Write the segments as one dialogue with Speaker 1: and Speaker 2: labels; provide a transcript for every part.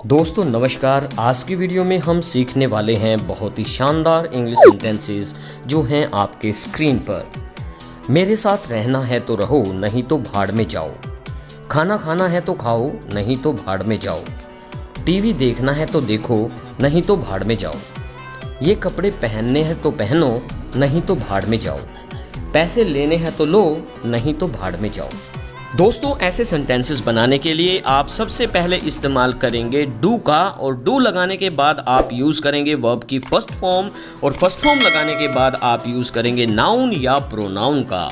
Speaker 1: दोस्तों नमस्कार। आज की वीडियो में हम सीखने वाले हैं बहुत ही शानदार इंग्लिश सेंटेंसेस जो हैं आपके स्क्रीन पर। मेरे साथ रहना है तो रहो, नहीं तो भाड़ में जाओ। खाना खाना है तो खाओ, नहीं तो भाड़ में जाओ। टीवी देखना है तो देखो, नहीं तो भाड़ में जाओ। ये कपड़े पहनने हैं तो पहनो, नहीं तो भाड़ में जाओ। पैसे लेने हैं तो लो, नहीं तो भाड़ में जाओ। दोस्तों ऐसे सेंटेंसेस बनाने के लिए आप सबसे पहले इस्तेमाल करेंगे डू का, और डू लगाने के बाद आप यूज़ करेंगे वर्ब की फर्स्ट फॉर्म, और फर्स्ट फॉर्म लगाने के बाद आप यूज़ करेंगे नाउन या प्रोनाउन का।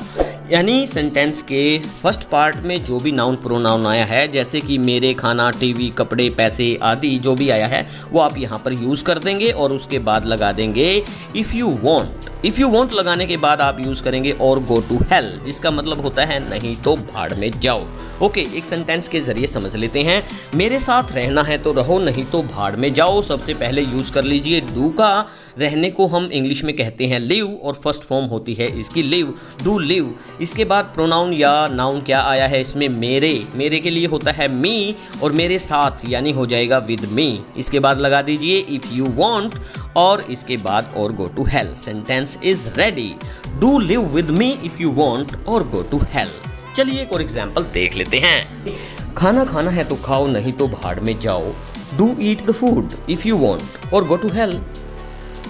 Speaker 1: यानी सेंटेंस के फर्स्ट पार्ट में जो भी नाउन प्रोनाउन आया है, जैसे कि मेरे, खाना, टीवी, कपड़े, पैसे आदि जो भी आया है वो आप यहाँ पर यूज़ कर देंगे, और उसके बाद लगा देंगे if you want. If you want लगाने के बाद आप यूज़ करेंगे और गो टू हेल, जिसका मतलब होता है नहीं तो भाड़ में जाओ। ओके, एक सेंटेंस के जरिए समझ लेते हैं। मेरे साथ रहना है तो रहो, नहीं तो भाड़ में जाओ। सबसे पहले यूज़ कर लीजिए डू का। रहने को हम इंग्लिश में कहते हैं लिव, और फर्स्ट फॉर्म होती है इसकी लिव, डू लिव। इसके बाद प्रोनाउन या नाउन क्या आया है इसमें, मेरे के लिए होता है मी, और मेरे साथ यानी हो जाएगा विद मी। इसके बाद लगा दीजिए इफ़ यू वॉन्ट, और इसके बाद or go to hell. Sentence is ready. Do live with me if you want or go to hello. चलिए एक और एग्जाम्पल देख लेते हैं। खाना खाना है तो खाओ, नहीं तो भाड़ में जाओ। Do eat the food if you want or go to hello.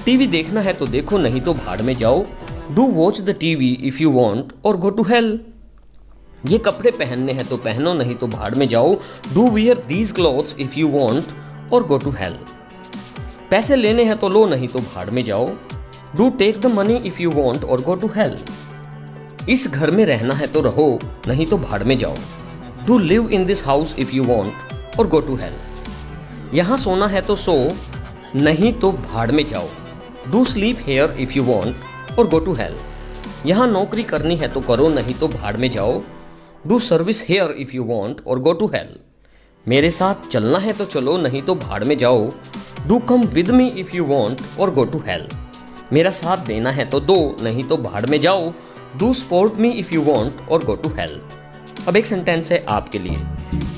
Speaker 1: TV देखना है तो देखो, नहीं तो भाड़ में जाओ। Do watch the TV if you want or go to hello. ये कपड़े पहनने हैं तो पहनो, नहीं तो भाड़ में जाओ। Do wear these clothes if you want or go to hello. पैसे लेने हैं तो लो, नहीं तो भाड़ में जाओ। Do take the money if you want or go to hello. इस घर में रहना है तो रहो, नहीं तो भाड़ में जाओ। Do live in this house if you want or go to hello. यहाँ सोना है तो सो, नहीं तो भाड़ में जाओ। Do sleep here if you want or go to hello. यहाँ नौकरी करनी है तो करो, नहीं तो भाड़ में जाओ। Do service here if you want or go to hello. मेरे साथ चलना है तो चलो, नहीं तो भाड़ में जाओ। Do come with me if you want or go to hello. मेरा साथ देना है तो दो, नहीं तो भाड़ में जाओ। Do support me if you want or go to hello. अब एक सेंटेंस है आपके लिए।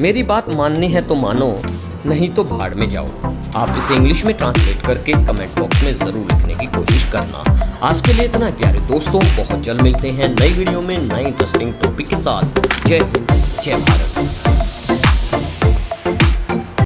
Speaker 1: मेरी बात माननी है तो मानो, नहीं तो भाड़ में जाओ। आप इसे इंग्लिश में ट्रांसलेट करके कमेंट बॉक्स में ज़रूर लिखने की कोशिश करना। आज के लिए इतना प्यारे दोस्तों, बहुत जल्द मिलते हैं नई वीडियो में नए इंटरेस्टिंग टॉपिक के साथ। जय हिंद, जय भारत।